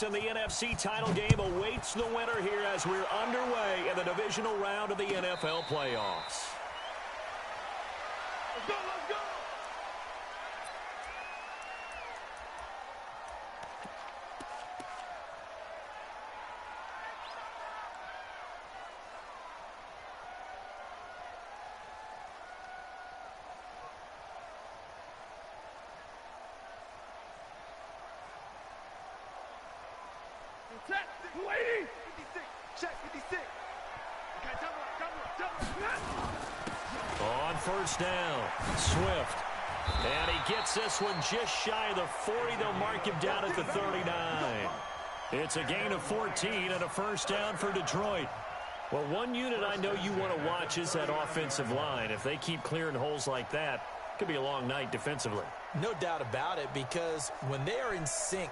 place in the NFC title game awaits the winner here as we're underway in the divisional round of the NFL playoffs. Let's go, let's go! Check, lady! 56, check, 56. Okay, double. On first down, Swift. And he gets this one just shy of the 40. They'll mark him down at the 39. It's a gain of 14 and a first down for Detroit. Well, one unit I know you want to watch is that offensive line. If they keep clearing holes like that, it could be a long night defensively. No doubt about it, because when they are in sync,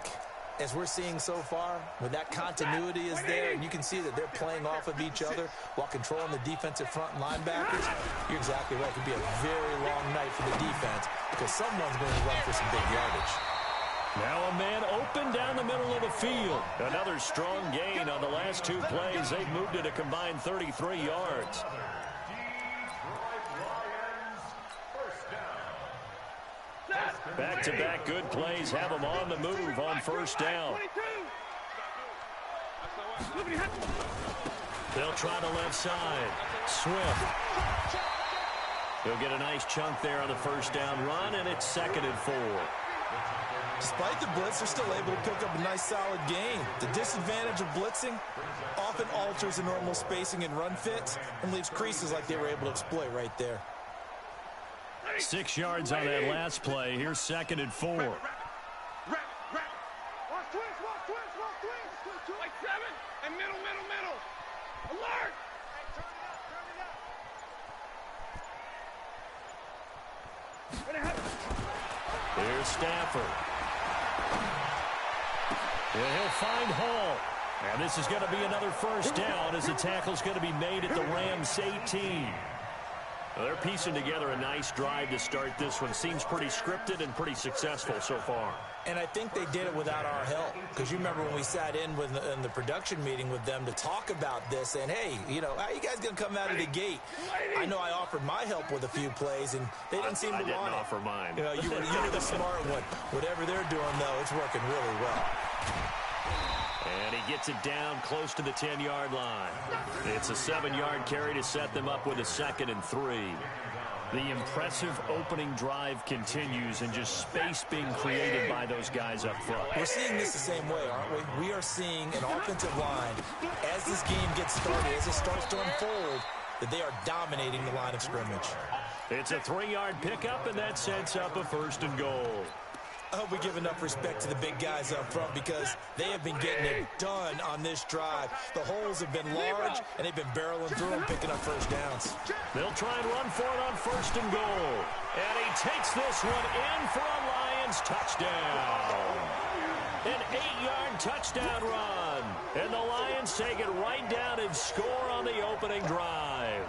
as we're seeing so far, when that continuity is there, and you can see that they're playing off of each other while controlling the defensive front linebackers, you're exactly right. It could be a very long night for the defense because someone's going to run for some big yardage. Now a man open down the middle of the field. Another strong gain on the last two plays. They've moved it a combined 33 yards. Back-to-back good plays have them on the move on first down. They'll try the left side. Swift. He'll get a nice chunk there on the first down run, and it's 2nd and 4. Despite the blitz, they're still able to pick up a nice solid gain. The disadvantage of blitzing often alters the normal spacing and run fits and leaves creases like they were able to exploit right there. 6 yards on that last play. Here's 2nd and 4. Watch twist. Like 7, and middle. Alert! Here's Stafford. And he'll find Hall. And this is going to be another first down as the tackle's going to be made at the Rams 18. Well, they're piecing together a nice drive to start this one. Seems pretty scripted and pretty successful so far. And I think they did it without our help. Because you remember when we sat in the production meeting with them to talk about this, and hey, you know, how you guys going to come out of the gate? I know I offered my help with a few plays, and they didn't seem to want it. I didn't offer mine. You know, you were the smart one. Whatever they're doing, though, it's working really well. And he gets it down close to the 10-yard line. It's a 7-yard carry to set them up with a 2nd and 3. The impressive opening drive continues, and just space being created by those guys up front. We're seeing this the same way, aren't we? We are seeing an offensive line, as this game gets started, as it starts to unfold, that they are dominating the line of scrimmage. It's a 3-yard pickup, and that sets up a 1st and goal. I hope we give enough respect to the big guys up front because they have been getting it done on this drive. The holes have been large, and they've been barreling through them, picking up first downs. They'll try and run for it on 1st and goal. And he takes this one in for a Lions touchdown. An 8-yard touchdown run. And the Lions take it right down and score on the opening drive.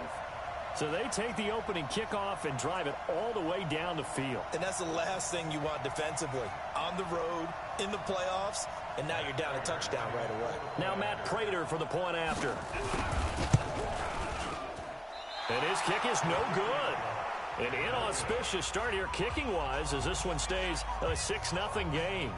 So they take the opening kickoff and drive it all the way down the field. And that's the last thing you want defensively. On the road, in the playoffs, and now you're down a touchdown right away. Now Matt Prater for the point after. And his kick is no good. An inauspicious start here kicking-wise as this one stays a 6-0 game.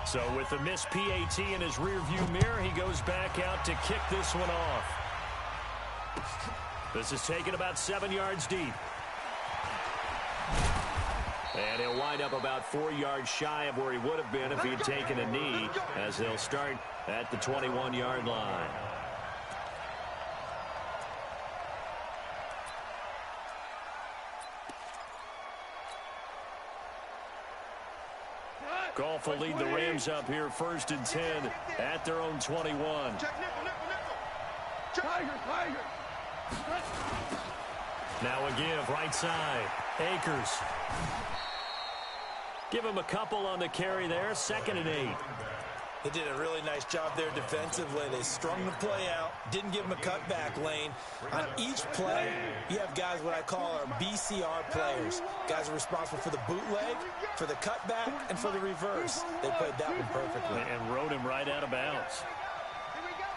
So with the missed PAT in his rearview mirror, he goes back out to kick this one off. This is taken about 7 yards deep. And he'll wind up about 4 yards shy of where he would have been if he had taken a knee, as they'll start at the 21-yard line. Goff will lead the Rams up here 1st and 10 at their own 21. Now a give right side. Akers. Give him a couple on the carry there. 2nd and 8. They did a really nice job there defensively. They strung the play out, didn't give them a cutback lane. On each play, you have guys what I call our BCR players. Guys are responsible for the bootleg, for the cutback, and for the reverse. They played that one perfectly. And rode him right out of bounds. Here we go.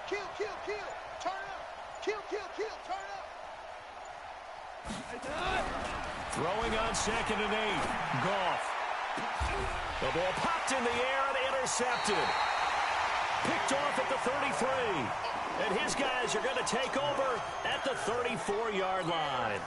Kill, kill, kill. Turn up. Kill, kill, kill. Turn up. Throwing on 2nd and 8. Goff. The ball popped in the air and intercepted. Picked off at the 33. And his guys are going to take over at the 34-yard line.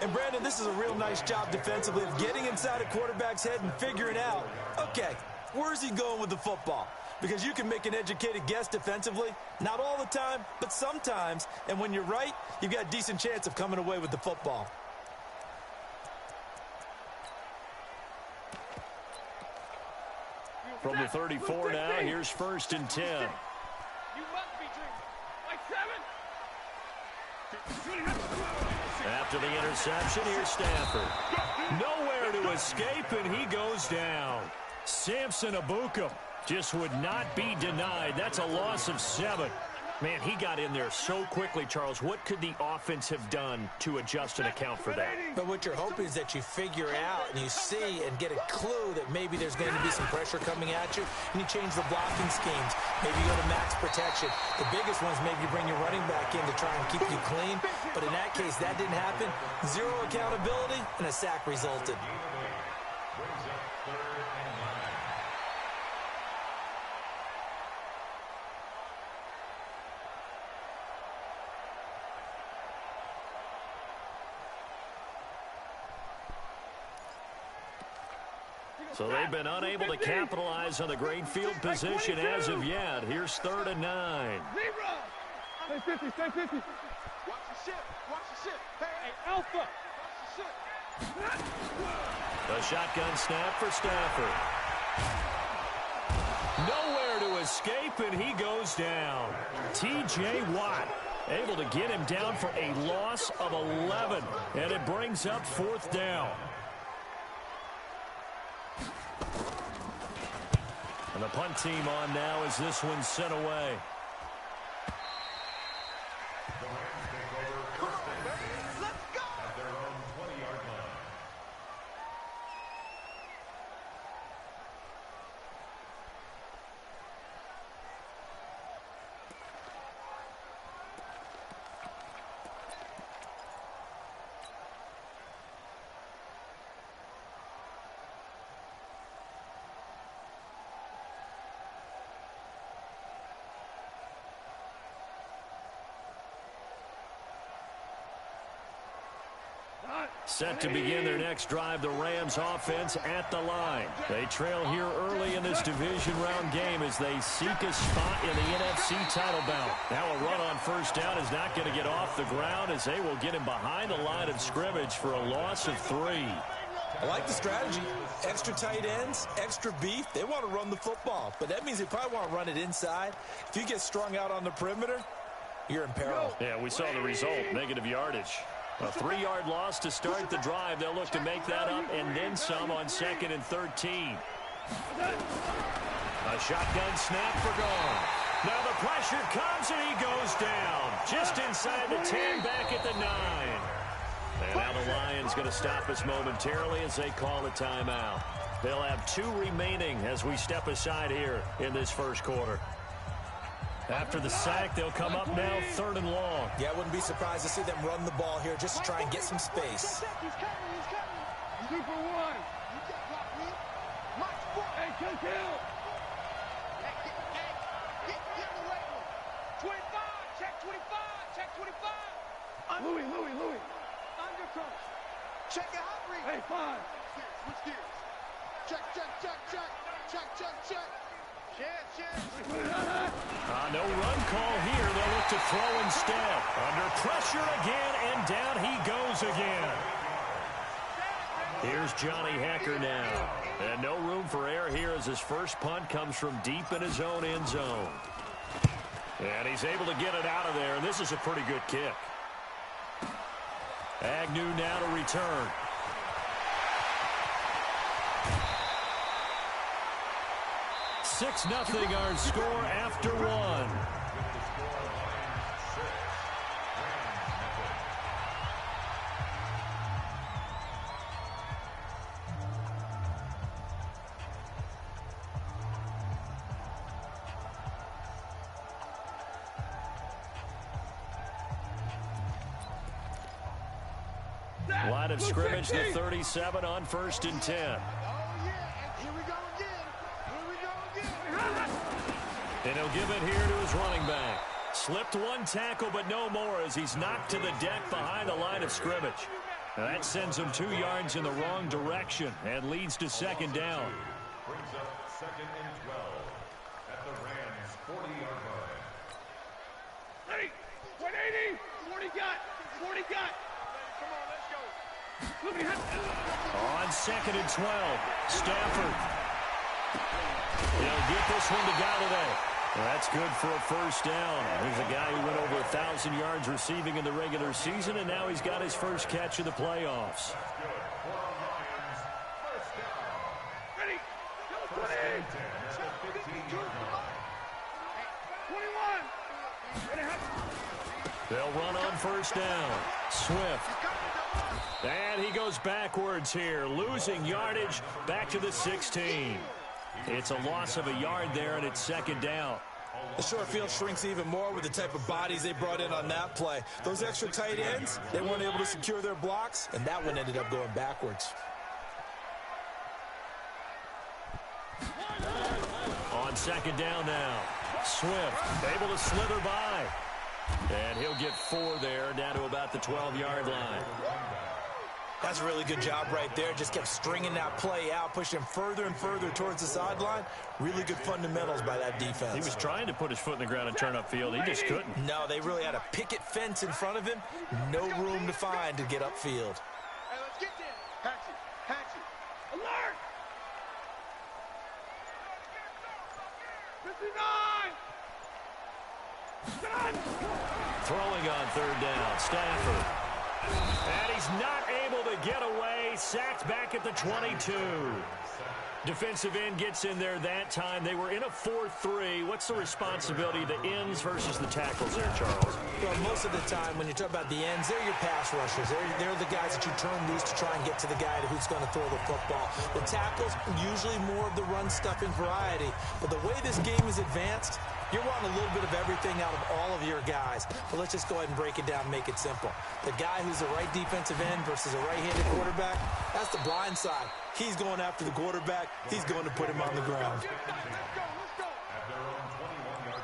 And, Brandon, this is a real nice job defensively of getting inside a quarterback's head and figuring out, okay, where's he going with the football? Because you can make an educated guess defensively. Not all the time, but sometimes. And when you're right, you've got a decent chance of coming away with the football. From the 34 now, here's 1st and 10. You must be dreaming. After the interception, here's Stafford. Nowhere to escape, and he goes down. Samson Abukum just would not be denied. That's a loss of 7. Man, he got in there so quickly, Charles. What could the offense have done to adjust and account for that? But what you're hoping is that you figure out and you see and get a clue that maybe there's going to be some pressure coming at you, and you change the blocking schemes. Maybe you go to max protection. The biggest ones, maybe you bring your running back in to try and keep you clean. But in that case, that didn't happen. 0 accountability, and a sack resulted. So they've been unable to capitalize on the great field position as of yet. Here's 3rd and 9. Stay 50, stay 50. Watch the ship, watch the ship. Hey, Alpha. Watch the ship. A shotgun snap for Stafford. Nowhere to escape, and he goes down. T.J. Watt able to get him down for a loss of 11, and it brings up 4th down. And the punt team on now as this one's sent away. Set to begin their next drive, the Rams offense at the line. They trail here early in this division round game as they seek a spot in the NFC title bout. Now a run on 1st down is not going to get off the ground as they will get him behind the line of scrimmage for a loss of 3. I like the strategy. Extra tight ends, extra beef. They want to run the football, but that means they probably want to run it inside. If you get strung out on the perimeter, you're in peril. Yeah, we saw the result, negative yardage. A 3-yard loss to start the drive. They'll look to make that up and then some on 2nd and 13. A shotgun snap for Gone. Now the pressure comes and he goes down. Just inside the 10, back at the 9. And now the Lions going to stop us momentarily as they call a timeout. They'll have 2 remaining as we step aside here in this first quarter. After the sack, they'll come up now 3rd and long. Yeah, I wouldn't be surprised to see them run the ball here just to try and get some space. He's coming. 2 for 1. Hey, kill. Get the weight room. 25, check 25. Louis. Undercoat. Check it out, Reed. Hey, 5. Switch gears. Check. No run call here. They'll look to throw instead. Under pressure again, and down he goes again. Here's Johnny Hecker now. And no room for error here as his first punt comes from deep in his own end zone. And he's able to get it out of there, and this is a pretty good kick. Agnew now to return. 6-0 our score after one. Line of scrimmage, the 37 on 1st and 10. Oh, yeah. Here we go again. Here we go again. And he'll give it here to his running back. Slipped one tackle, but no more as he's knocked to the deck behind the line of scrimmage. Now that sends him 2 yards in the wrong direction and leads to 2nd down. Brings up 2nd and 12 at the Rams' 40-yard line. Ready? 180. 40 got. 40 got. Come on, let's go. On 2nd and 12, Stafford. He'll get this one to Galladay. That's good for a 1st down. Here's a guy who went over 1,000 yards receiving in the regular season, and now he's got his first catch of the playoffs. Ready? 20. 21. They'll run on 1st down. Swift. And he goes backwards here, losing yardage back to the 16. It's a loss of a yard there, and it's 2nd down. The short field shrinks even more with the type of bodies they brought in on that play. Those extra tight ends, they weren't able to secure their blocks, and that one ended up going backwards. On 2nd down now, Swift able to slither by. And he'll get 4 there, down to about the 12-yard line. That's a really good job right there. Just kept stringing that play out, pushing further and further towards the sideline. Really good fundamentals by that defense. He was trying to put his foot in the ground and turn upfield. He just couldn't. No, they really had a picket fence in front of him. No room to find to get upfield. Hey, let's get there. Hatchet. Hatchet. Alert! 59! Throwing on 3rd down, Stafford. And he's not able to get away. Sacked back at the 22. Defensive end gets in there that time. They were in a 4-3. What's the responsibility of the ends versus the tackles there, Charles? Well, most of the time when you talk about the ends, they're your pass rushers. They're the guys that you turn loose to try and get to the guy who's going to throw the football. The tackles, usually more of the run-stuffing variety. But the way this game is advanced, you're wanting a little bit of everything out of all of your guys. But let's just go ahead and break it down and make it simple. The guy who's the right defensive end versus a right-handed quarterback, that's the blind side. He's going after the quarterback. He's going to put him on the ground. At their own 21-yard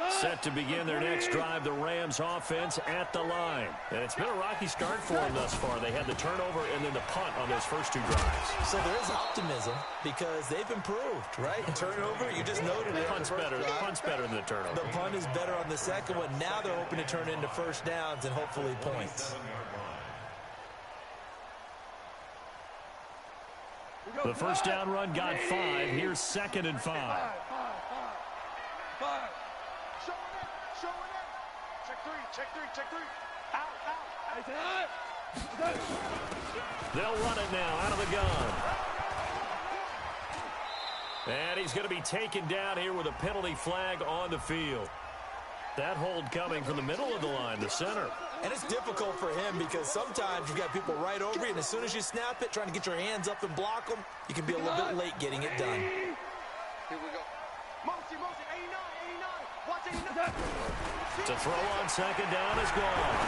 line. Set to begin their next drive, the Rams offense at the line. And it's been a rocky start for them thus far. They had the turnover and then the punt on those first 2 drives. So there is optimism because they've improved, right? Turnover, you just noted it. Punt's better than the turnover. The punt is better on the second one. Now they're hoping to turn into 1st downs and hopefully points. The 1st down run got 5. Here's 2nd and 5. 5. Showing it. Check 3. Out. They'll run it now out of the gun. And he's going to be taken down here with a penalty flag on the field. That hold coming from the middle of the line, the center. And it's difficult for him because sometimes you've got people right over you, and as soon as you snap it, trying to get your hands up and block them, you can be a little bit late getting it done. Here we go. Mosi, 89. Watch 89. To throw on 2nd down is gone.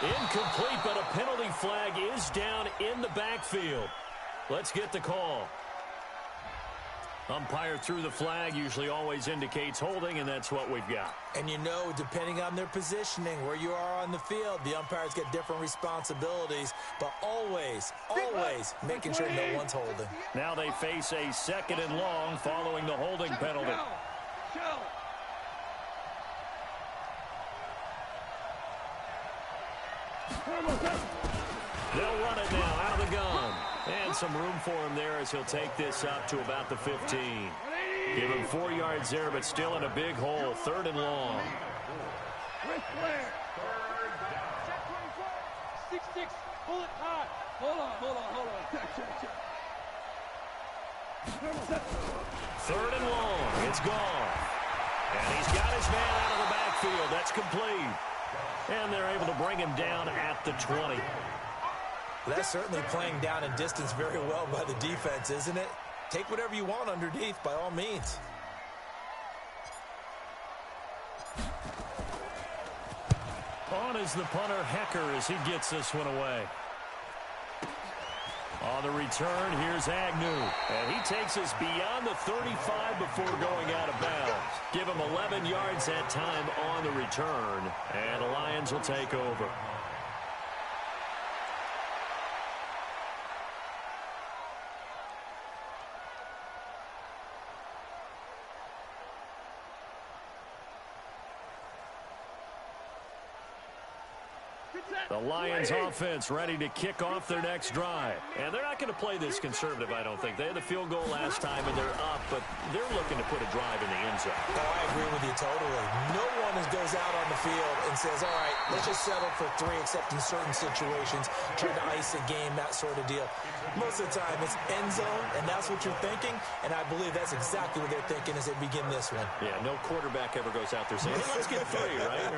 Incomplete, but a penalty flag is down in the backfield. Let's get the call. Umpire threw the flag, usually always indicates holding, and that's what we've got. And you know, depending on their positioning, where you are on the field, the umpires get different responsibilities, but always making sure no one's holding. Now they face a 2nd and long following the holding penalty. They'll run it now out of the gun. And some room for him there as he'll take this up to about the 15. Give him 4 yards there, but still in a big hole. 3rd and long. 6-6. Pull it high. Hold on. Check. Third and long. It's gone. And he's got his man out of the backfield. That's complete. And they're able to bring him down at the 20. That's certainly playing down in distance very well by the defense, isn't it? Take whatever you want underneath, by all means. On is the punter, Hecker, as he gets this one away. On the return, here's Agnew. And he takes us beyond the 35 before going out of bounds. Give him 11 yards that time on the return. And the Lions will take over. The Lions offense ready to kick off their next drive. And they're not going to play this conservative, I don't think. They had the field goal last time, and they're up, but they're looking to put a drive in the end zone. Oh, I agree with you totally. No one goes out on the field and says, all right, let's just settle for 3, except in certain situations, trying to ice a game, that sort of deal. Most of the time, it's end zone, and that's what you're thinking, and I believe that's exactly what they're thinking as they begin this one. Yeah, no quarterback ever goes out there saying, hey, let's get 3, right?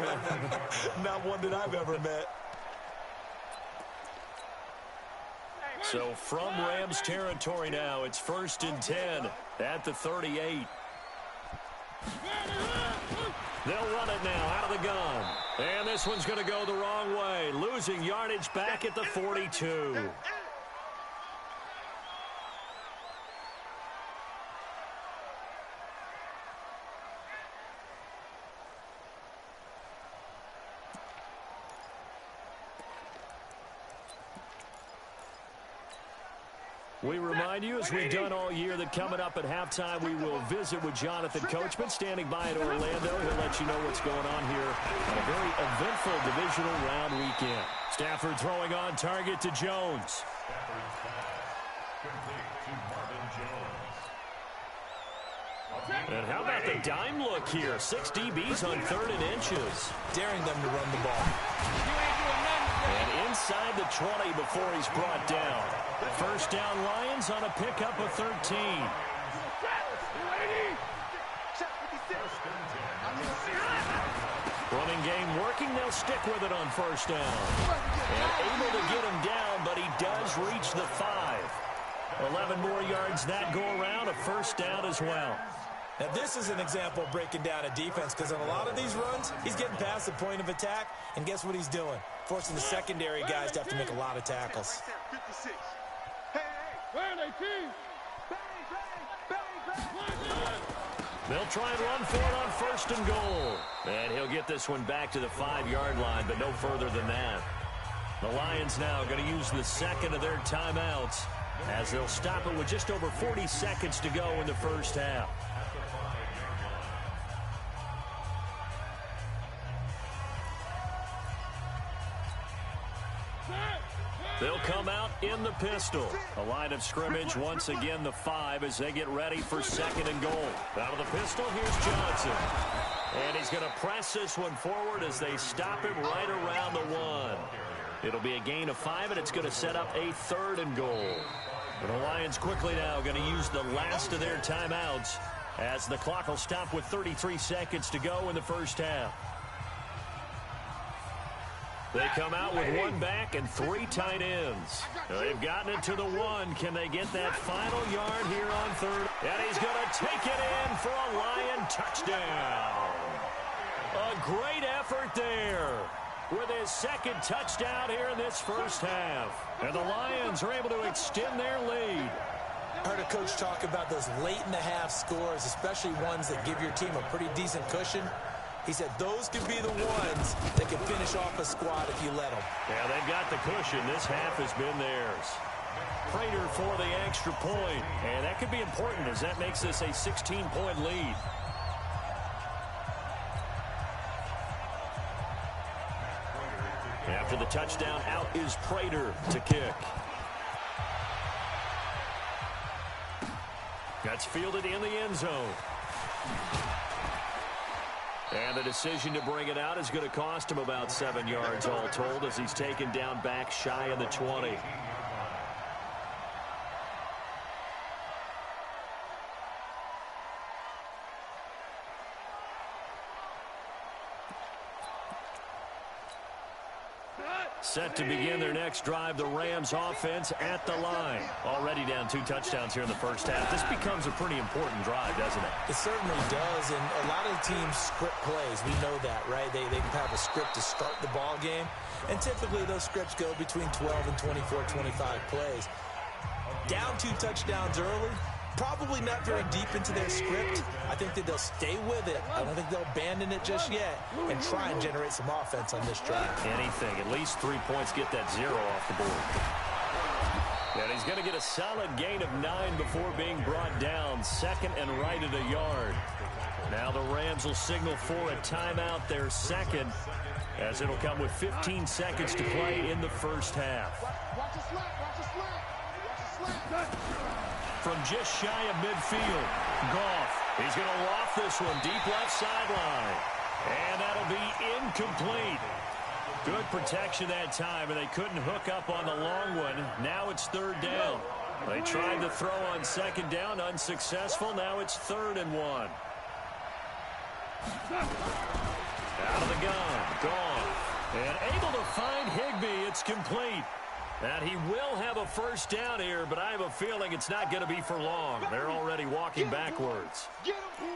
Not one that I've ever met. So from Rams territory now, it's 1st and 10 at the 38. They'll run it now out of the gun. And this one's going to go the wrong way, losing yardage back at the 42. We remind you, as we've done all year, that coming up at halftime, we will visit with Jonathan Coachman, standing by in Orlando. He'll let you know what's going on here on a very eventful divisional round weekend. Stafford throwing on target to Jones. And how about the dime look here? 6 DBs on 3rd and inches. Daring them to run the ball. And inside the 20 before he's brought down. First down Lions on a pickup of 13. Running game working. They'll stick with it on first down. And able to get him down, but he does reach the 5. 11 more yards that go around. A first down as well. Now, this is an example of breaking down a defense, because on a lot of these runs, he's getting past the point of attack, and guess what he's doing? Forcing the secondary guys to have to make a lot of tackles. They'll try and run for it on 1st and goal. And he'll get this one back to the 5-yard line, but no further than that. The Lions now going to use the second of their timeouts as they'll stop it with just over 40 seconds to go in the first half. They'll come out in the pistol. A line of scrimmage, once again the 5 as they get ready for 2nd and goal. Out of the pistol, here's Johnson. And he's going to press this one forward as they stop him right around the 1. It'll be a gain of 5, and it's going to set up a 3rd and goal. And the Lions quickly now going to use the last of their timeouts as the clock will stop with 33 seconds to go in the first half. They come out with 1 back and 3 tight ends. They've gotten it to the 1. Can they get that final yard here on 3rd? And he's going to take it in for a Lion touchdown. A great effort there with his 2nd touchdown here in this first half. And the Lions are able to extend their lead. I heard a coach talk about those late-in-the-half scores, especially ones that give your team a pretty decent cushion. He said those could be the ones that can finish off a squad if you let them. Yeah, they've got the cushion. This half has been theirs. Prater for the extra point. And that could be important as that makes this a 16-point lead. After the touchdown, out is Prater to kick. That's fielded in the end zone. And the decision to bring it out is going to cost him about 7 yards all told as he's taken down back shy of the 20. Set to begin their next drive, the Rams offense at the line. Already down 2 touchdowns here in the first half. This becomes a pretty important drive, doesn't it? It certainly does, and a lot of teams script plays. We know that, right? They have a script to start the ball game, and typically those scripts go between 12 and 24, 25 plays. Down 2 touchdowns early, probably not very deep into their script. I think that they'll stay with it. I don't think they'll abandon it just yet and try and generate some offense on this drive. Anything. At least 3 points, get that 0 off the board. And he's going to get a solid gain of 9 before being brought down. 2nd and right at a yard. Now the Rams will signal for a timeout, their second, as it'll come with 15 seconds to play in the first half. Watch the slap, watch the slap. Watch the slap. From just shy of midfield, Goff. He's going to loft this one deep left sideline. And that'll be incomplete. Good protection that time, and they couldn't hook up on the long one. Now it's 3rd down. They tried to throw on 2nd down, unsuccessful. Now it's 3rd and 1. Out of the gun, Goff. And able to find Higbee. It's complete. And he will have a first down here, but I have a feeling it's not going to be for long. They're already walking backwards. Get him, boys.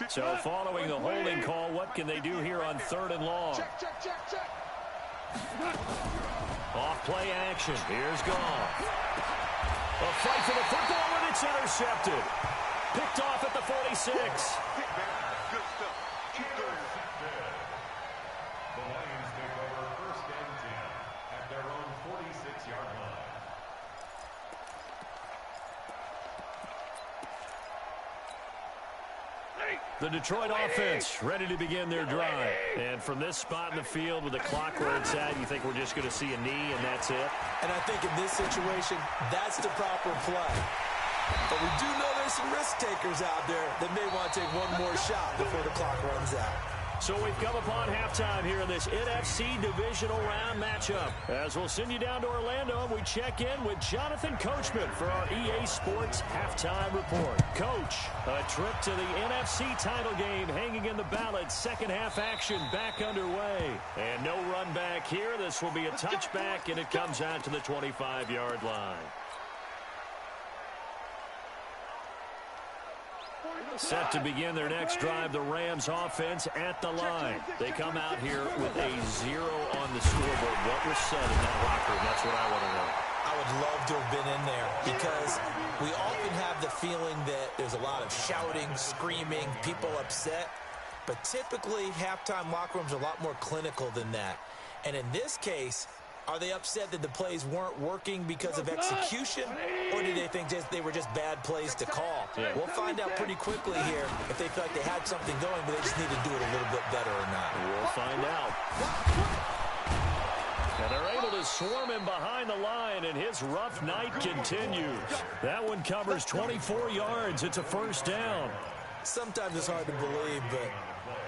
So following the holding call, what can they do here on 3rd and long? Check, check, check, check. Off play action. Here's Goff. A fight for the football, and it's intercepted. Picked off at the 46. Good stuff. Keep going. The Lions take over 1st and 10 at their own 46-yard line. The Detroit offense ready to begin their drive. And from this spot in the field with the clock where it's at, you think we're just going to see a knee and that's it? And I think in this situation, that's the proper play. But we do know there's some risk takers out there that may want to take one more shot before the clock runs out. So we've come upon halftime here in this NFC divisional round matchup. As we'll send you down to Orlando, and we check in with Jonathan Coachman for our EA Sports halftime report. Coach, a trip to the NFC title game hanging in the balance. Second half action back underway. And no run back here. This will be a touchback, and it comes out to the 25-yard line. Set to begin their next drive, the Rams offense at the line. They come out here with a 0 on the scoreboard. What was said in that locker room? That's what I want to know. I would love to have been in there because we often have the feeling that there's a lot of shouting, screaming, people upset. But typically, halftime locker rooms are a lot more clinical than that. And in this case, are they upset that the plays weren't working because of execution, or do they think they were just bad plays to call? Yeah. We'll find out pretty quickly here if they feel like they had something going, but they just need to do it a little bit better or not. We'll find out. And they're able to swarm him behind the line, and his rough night continues. That one covers 24 yards. It's a first down. Sometimes it's hard to believe, but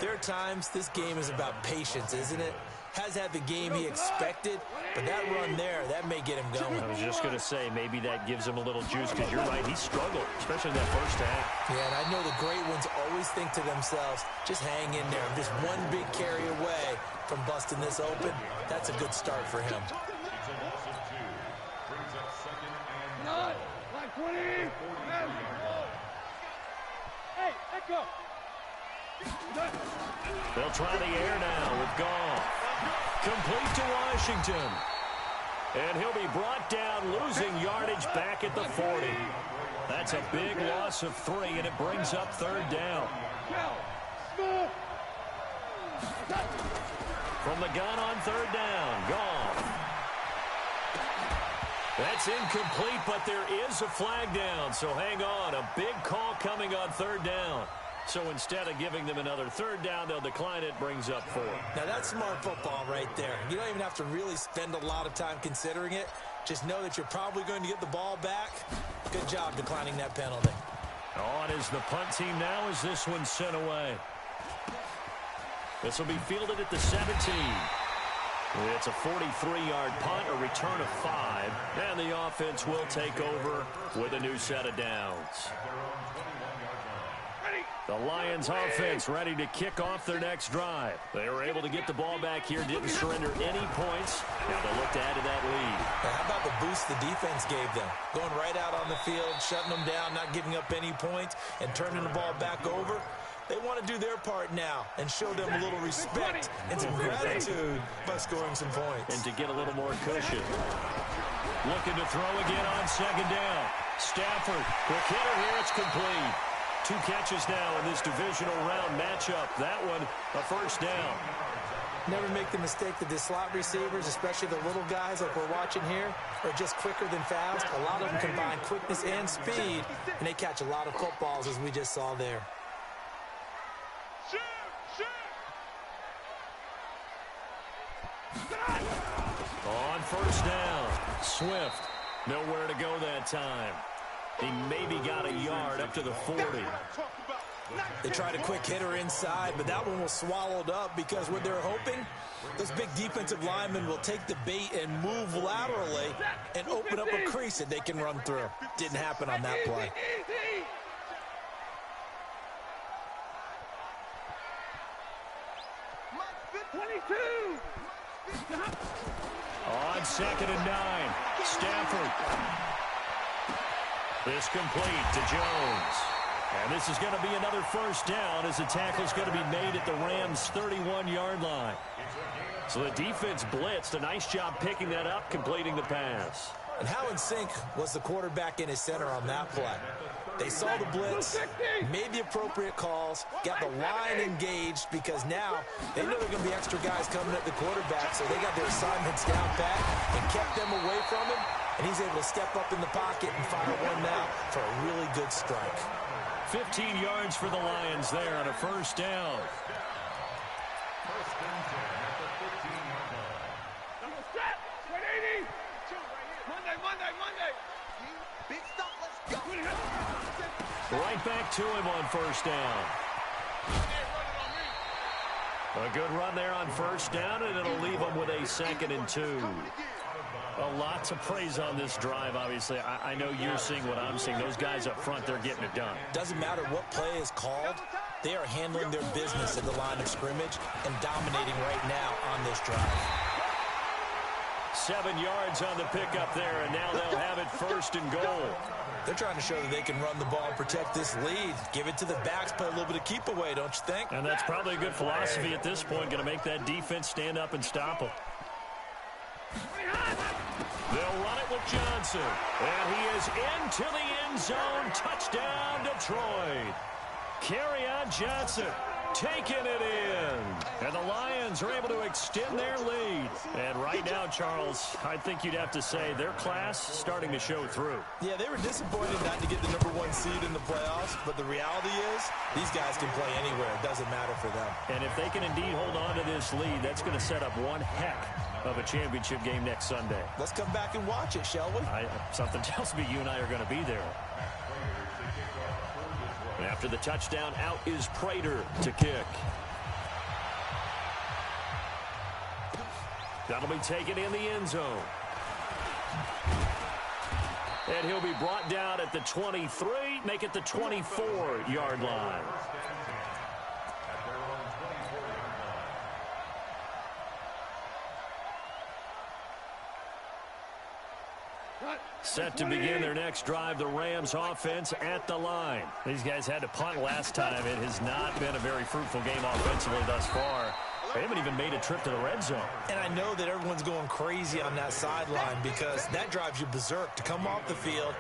there are times this game is about patience, isn't it? Has had the game he expected, but that run there, that may get him going. I was just going to say, maybe that gives him a little juice, because you're right, he struggled, especially in that first half. Yeah, and I know the great ones always think to themselves, just hang in there. Just one big carry away from busting this open. That's a good start for him. It's a loss of 2. Brings up 2nd and 12. Like 20. Hey, let go. They'll try the air now with Goff. Complete to Washington. And he'll be brought down, losing yardage back at the 40. That's a big loss of 3, and it brings up 3rd down. From the gun on 3rd down, Goff. That's incomplete, but there is a flag down, so hang on. A big call coming on 3rd down. So instead of giving them another 3rd down, they'll decline it, brings up 4. Now that's smart football right there. You don't even have to really spend a lot of time considering it. Just know that you're probably going to get the ball back. Good job declining that penalty. On is the punt team now as this one's sent away. This will be fielded at the 17. It's a 43-yard punt, a return of 5, and the offense will take over with a new set of downs. The Lions offense ready to kick off their next drive. They were able to get the ball back here, didn't surrender any points. Now they'll look to add to that lead. How about the boost the defense gave them? Going right out on the field, shutting them down, not giving up any points, and turning the ball back over. They want to do their part now and show them a little respect and some gratitude by scoring some points. And to get a little more cushion. Looking to throw again on second down. Stafford, quick hitter here, it's complete. 2 catches now in this divisional round matchup. That one, a first down. Never make the mistake that the slot receivers, especially the little guys like we're watching here, are just quicker than fast. A lot of them combine quickness and speed, and they catch a lot of footballs, as we just saw there. On first down, Swift, nowhere to go that time. He maybe got a yard up to the 40. They tried a quick hitter inside, but that one was swallowed up because what they're hoping, those big defensive linemen will take the bait and move laterally and open up a crease that they can run through. Didn't happen on that play. On second and 9, Stafford. This complete to Jones. And this is going to be another first down as the tackle's going to be made at the Rams' 31-yard line. So the defense blitzed. A nice job picking that up, completing the pass. And how in sync was the quarterback and his center on that play? They saw the blitz, made the appropriate calls, got the line engaged because now they know there are going to be extra guys coming at the quarterback, so they got their assignments down pat and kept them away from him, and he's able to step up in the pocket and fire one now for a really good strike. 15 yards for the Lions there on a first down. Right back to him on first down. A good run there on first down, and it'll leave him with a 2nd and 2. A lot to praise on this drive, obviously. I know you're seeing what I'm seeing. Those guys up front, they're getting it done. Doesn't matter what play is called. They are handling their business at the line of scrimmage and dominating right now on this drive. 7 yards on the pickup there, and now they'll have it 1st and goal. They're trying to show that they can run the ball and protect this lead. Give it to the backs, play a little bit of keep away, don't you think? And that's probably a good philosophy at this point, going to make that defense stand up and stop them. They'll run it with Johnson. And he is into the end zone. Touchdown, Detroit. Kerryon Johnson taking it in. And the Lions are able to extend their lead. And right now, Charles, I think you'd have to say their class starting to show through. Yeah, they were disappointed not to get the #1 seed in the playoffs. But the reality is these guys can play anywhere. It doesn't matter for them. And if they can indeed hold on to this lead, that's going to set up one heck of a championship game next Sunday. Let's come back and watch it, shall we? Something tells me you and I are going to be there. After the touchdown, out is Prater to kick. That'll be taken in the end zone. And he'll be brought down at the 23, make it the 24-yard line. Set to begin their next drive, the Rams offense at the line. These guys had to punt last time. It has not been a very fruitful game offensively thus far. They haven't even made a trip to the red zone. And I know that everyone's going crazy on that sideline because that drives you berserk to come off the field,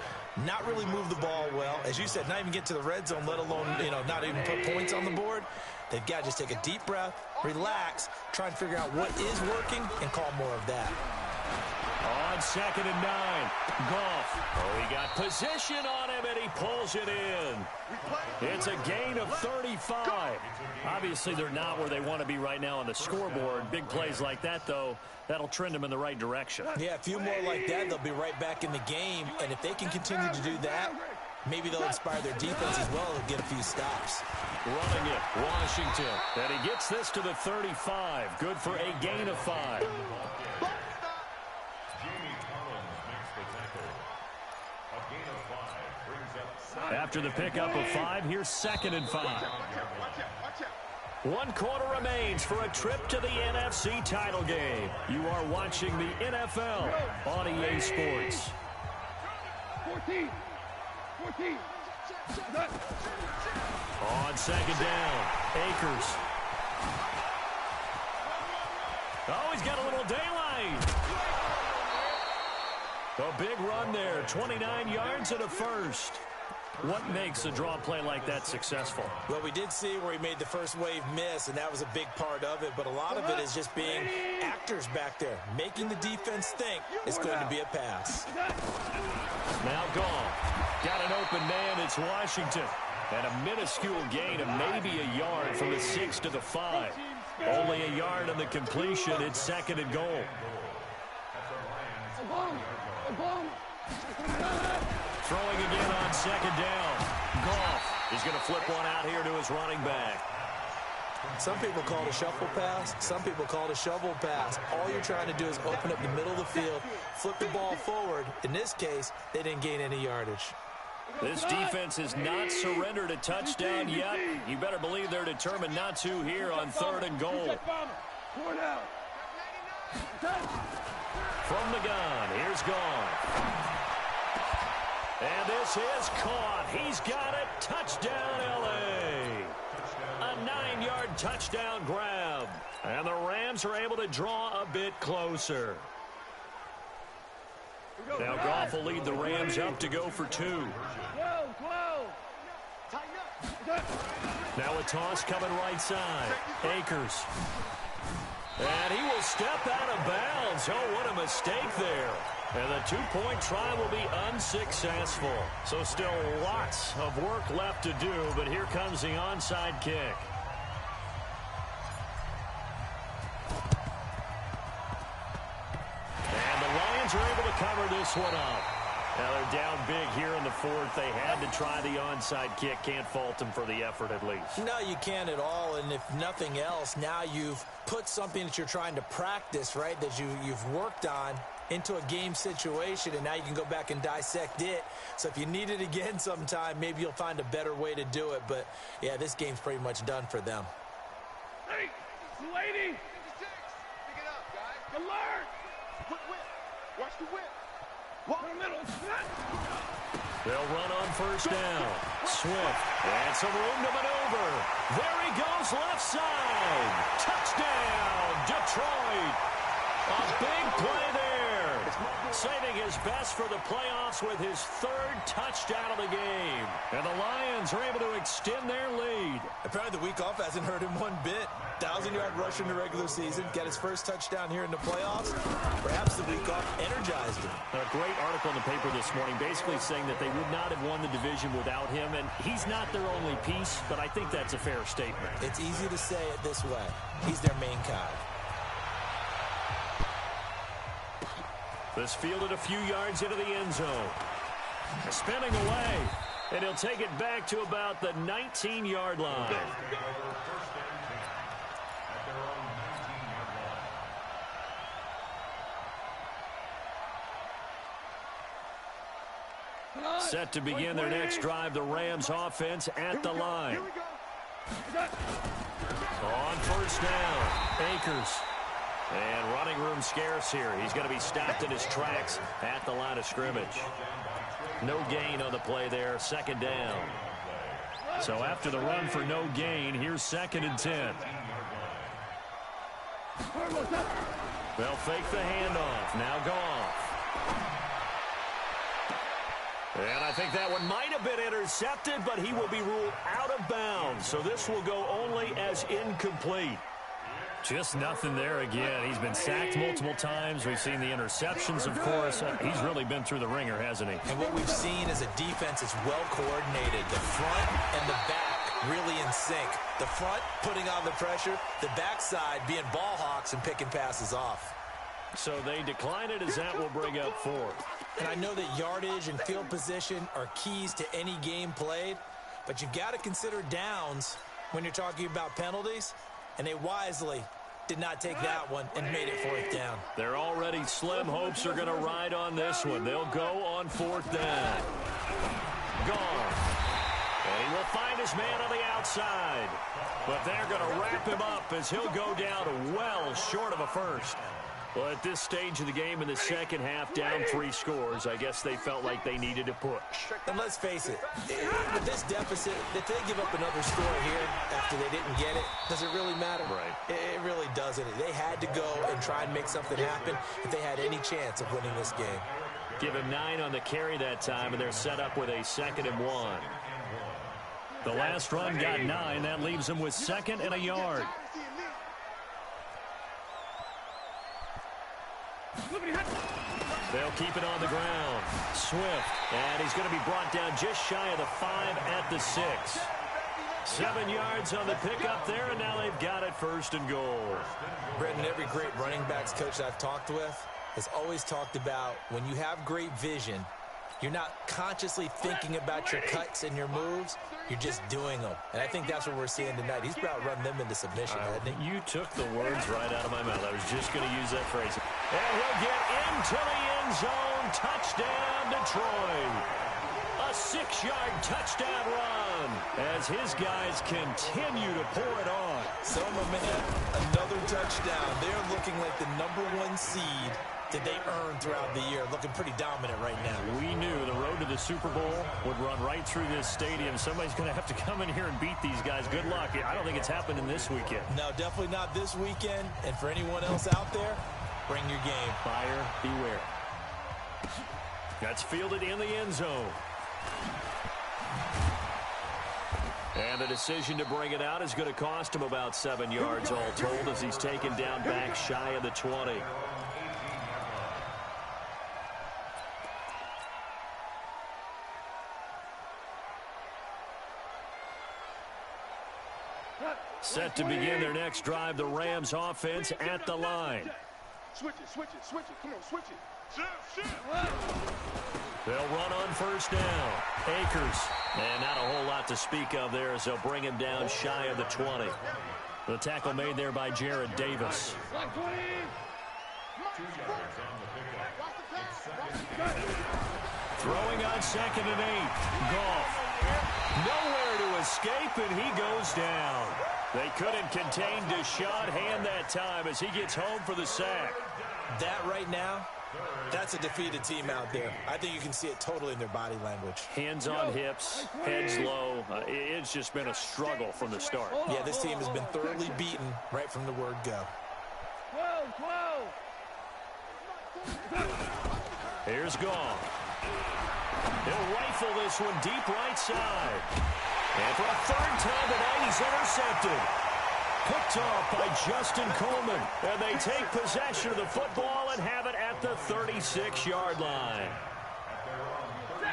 not really move the ball well. As you said, not even get to the red zone, let alone, not even put points on the board. They've got to just take a deep breath, relax, try and figure out what is working, and call more of that. On 2nd and 9, Goff. Oh, he got position on him, and he pulls it in. It's a gain of 35. Obviously, they're not where they want to be right now on the scoreboard. Big plays like that, though, that'll trend them in the right direction. Yeah, a few more like that, they'll be right back in the game. And if they can continue to do that, Maybe they'll inspire their defense as well and get a few stops. Running it, Washington. And he gets this to the 35. Good for a gain of 5. After the pickup of 5, here's 2nd and 5. 1 quarter remains for a trip to the NFC title game. You are watching the NFL on EA Sports. 14. On 2nd down, Akers. Oh, he's got a little daylight. A big run there, 29 yards and a first. What makes a draw play like that successful? Well, we did see where he made the first wave miss, and that was a big part of it. But a lot of it is just being actors back there, making the defense think it's going to be a pass. Now Goff. Got an open man. It's Washington. And a minuscule gain of maybe a yard from the 6 to the 5. Only a yard on the completion. It's 2nd and goal. Throwing again on 2nd down. Goff is going to flip one out here to his running back. Some people call it a shuffle pass. Some people call it a shovel pass. All you're trying to do is open up the middle of the field, flip the ball forward. In this case, they didn't gain any yardage. This defense has not surrendered a touchdown yet. You better believe they're determined not to here on 3rd and goal. From the gun, here's Goff. And this is caught. He's got it. Touchdown, L.A. A 9-yard touchdown grab. And the Rams are able to draw a bit closer. Now Goff will lead the Rams up to go for 2. Now a toss coming right side. Akers. And he will step out of bounds. Oh, what a mistake there. And the 2-point try will be unsuccessful. So still lots of work left to do, but here comes the onside kick. And the Lions are able to cover this one up. Now they're down big here in the 4th. They had to try the onside kick. Can't fault them for the effort at least. No, you can't at all. And if nothing else, now you've put something that you're trying to practice, right, that you've worked on into a game situation, and now you can go back and dissect it. So if you need it again sometime, maybe you'll find a better way to do it. But, yeah, this game's pretty much done for them. Hey, lady! Pick it up, guys. Alert! Quick whip. Watch the whip. Walk in the middle. They'll run on 1st down. Swift. And some room to maneuver. There he goes, left side. Touchdown, Detroit. A big play there. Saving his best for the playoffs with his 3rd touchdown of the game. And the Lions are able to extend their lead. Apparently the week off hasn't hurt him one bit. 1,000-yard rush in the regular season. Got his first touchdown here in the playoffs. Perhaps the week off energized him. A great article in the paper this morning basically saying that they would not have won the division without him. And he's not their only piece, but I think that's a fair statement. It's easy to say it this way. He's their main guy. This fielded a few yards into the end zone. Spinning away. And he'll take it back to about the 19-yard line. Set to begin their next drive, the Rams offense at the line. On 1st down, Akers. And running room scarce here. He's going to be stopped in his tracks at the line of scrimmage. No gain on the play there, 2nd down. So after the run for no gain, here's 2nd and 10. They'll fake the handoff. Now Goff. And I think that one might have been intercepted, but he will be ruled out of bounds. So this will go only as incomplete. Just nothing there again. He's been sacked multiple times. We've seen the interceptions, of course. He's really been through the ringer, hasn't he? And what we've seen is a defense is well coordinated. The front and the back really in sync. The front putting on the pressure, the backside being ball hawks and picking passes off. So they decline it as that will bring up fourth. And I know that yardage and field position are keys to any game played, but you've got to consider downs when you're talking about penalties, and they wisely did not take that one and made it fourth down. Their already slim hopes are going to ride on this one. They'll go on fourth down. Gone. And he will find his man on the outside. But they're going to wrap him up as he'll go down well short of a first. Well, at this stage of the game in the second half, down 3 scores, I guess they felt like they needed a push. And let's face it, with this deficit, if they give up another score here after they didn't get it, does it really matter? Right. It really doesn't. They had to go and try and make something happen if they had any chance of winning this game. Give him 9 on the carry that time, and they're set up with a 2nd and 1. The last run got 9. That leaves them with 2nd and a yard. They'll keep it on the ground. Swift, and he's going to be brought down just shy of the 5 at the 6. 7 yards on the pickup there, and now they've got it 1st and goal. Brendan, every great running backs coach I've talked with has always talked about when you have great vision, you're not consciously thinking about your cuts and your moves. You're just doing them. And I think that's what we're seeing tonight. He's about to run them into submission, hasn't he? You took the words right out of my mouth. I was just going to use that phrase. And he'll get into the end zone. Touchdown, Detroit. A 6-yard touchdown run as his guys continue to pour it on. So, my man, another touchdown. They're looking like the #1 seed that they earned throughout the year, looking pretty dominant right now. We knew the road to the Super Bowl would run right through this stadium. Somebody's going to have to come in here and beat these guys. Good luck. I don't think it's happening this weekend. No, definitely not this weekend. And for anyone else out there, bring your game. Buyer beware. That's fielded in the end zone. And the decision to bring it out is going to cost him about 7 yards all told as he's taken down back shy of the 20. Set to begin their next drive, the Rams offense at the line. Switch it. Come on, switch it. Shift. They'll run on 1st down. Akers. And not a whole lot to speak of there as they'll bring him down shy of the 20. The tackle made there by Jared Davis. Throwing on 2nd and 8. Goff. Nowhere to escape, and he goes down. They couldn't contain Deshaun Hand that time as he gets home for the sack. That right now, that's a defeated team out there. I think you can see it totally in their body language. Hands on hips, heads low. It's just been a struggle from the start. Yeah, this team has been thoroughly beaten right from the word go. Here's Goff. He'll rifle this one deep right side. And for a 3rd time tonight, he's intercepted. Picked off by Justin Coleman. And they take possession of the football and have it at the 36-yard line.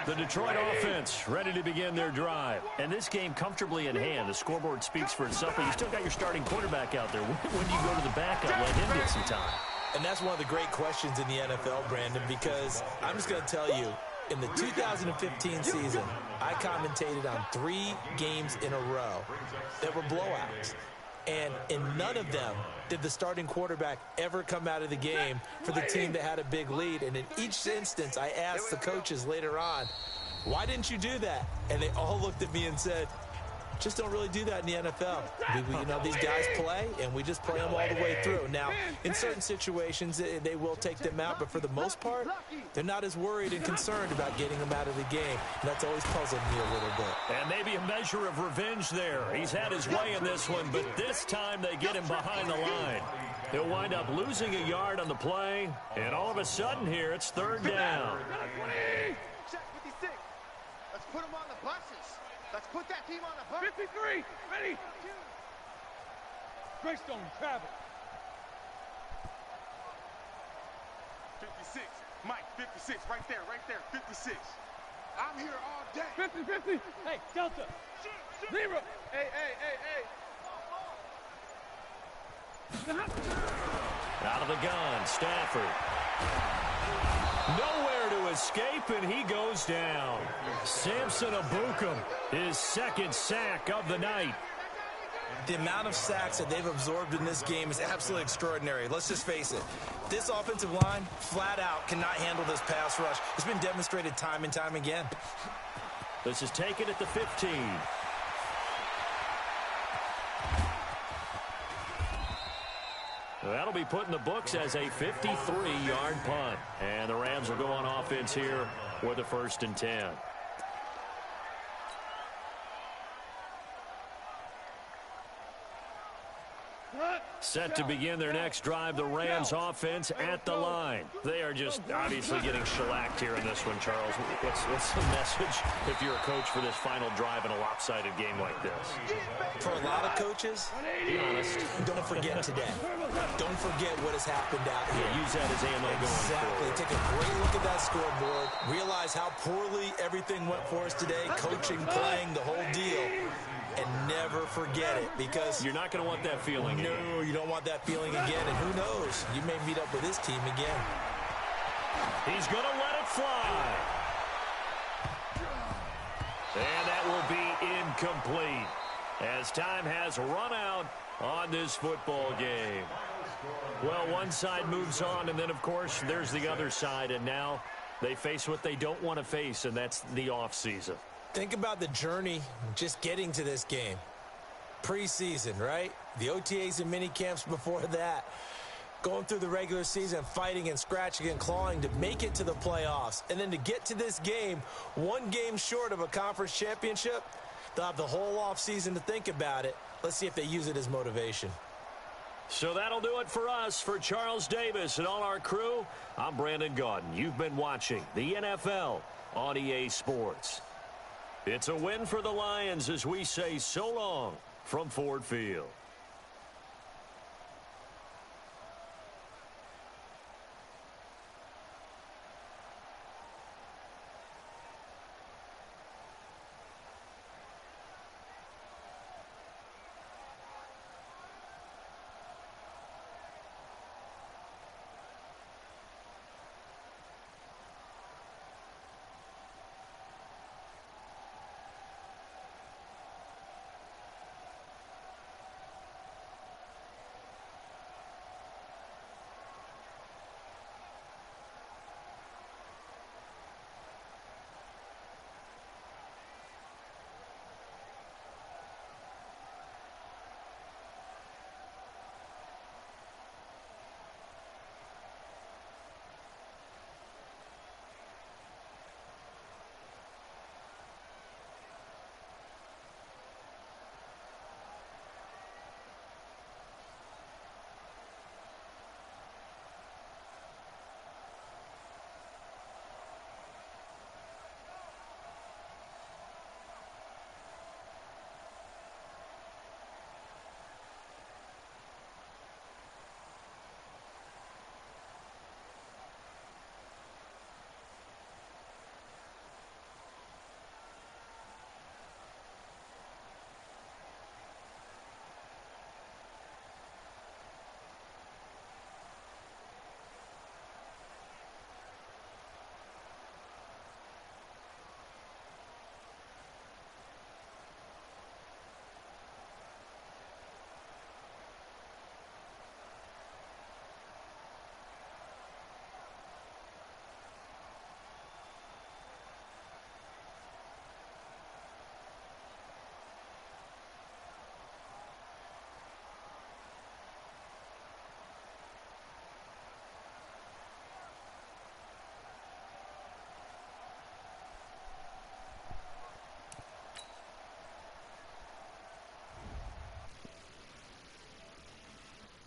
The Detroit offense ready to begin their drive. And this game comfortably in hand. The scoreboard speaks for itself, but you still got your starting quarterback out there. When do you go to the backup? Let him get some time. And that's one of the great questions in the NFL, Brandon, because I'm just going to tell you, in the 2015 season, I commentated on 3 games in a row that were blowouts. And in none of them did the starting quarterback ever come out of the game for the team that had a big lead. And in each instance, I asked the coaches later on, why didn't you do that? And they all looked at me and said, just don't really do that in the NFL. You know, these guys play, and we just play them all the way through. Now, in certain situations, they will take them out, but for the most part, they're not as worried and concerned about getting them out of the game. And that's always puzzled me a little bit. And maybe a measure of revenge there. He's had his way in this one, but this time they get him behind the line. He'll wind up losing a yard on the play, and all of a sudden here, it's 3rd down. Check 56. Let's put him on the buses. Let's put that team on the bus. 53. Ready. Greystone, travel. 56. Mike, 56. Right there. 56. I'm here all day. 50. Hey, Delta. Zero. Hey. Out of the gun, Stafford. Nowhere to escape, and he goes down. Samson Ebukam, his second sack of the night. The amount of sacks that they've absorbed in this game is absolutely extraordinary. Let's just face it. This offensive line, flat out, cannot handle this pass rush. It's been demonstrated time and time again. This is taken at the 15. That'll be put in the books as a 53-yard punt. And the Rams will go on offense here with a 1st and 10. Set to begin their next drive, the Rams offense at the line. They are just obviously getting shellacked here in this one, Charles. What's the message if you're a coach for this final drive in a lopsided game like this? For a lot of coaches, be honest, don't forget today. Don't forget what has happened out here. Use that as ammo going forward. Exactly. Take a great look at that scoreboard. Realize how poorly everything went for us today. Coaching, playing, the whole deal. And never forget it, because you're not going to want that feeling again. No, you don't want that feeling again. And who knows? You may meet up with this team again. He's going to let it fly. And that will be incomplete, as time has run out on this football game. Well, one side moves on, and then, of course, there's the other side. And now they face what they don't want to face, and that's the offseason. Think about the journey just getting to this game. Preseason, right? The OTAs and mini camps before that. Going through the regular season, fighting and scratching and clawing to make it to the playoffs. And then to get to this game, one game short of a conference championship, they'll have the whole offseason to think about it. Let's see if they use it as motivation. So that'll do it for us. For Charles Davis and all our crew, I'm Brandon Gaudin. You've been watching the NFL on EA Sports. It's a win for the Lions as we say so long from Ford Field.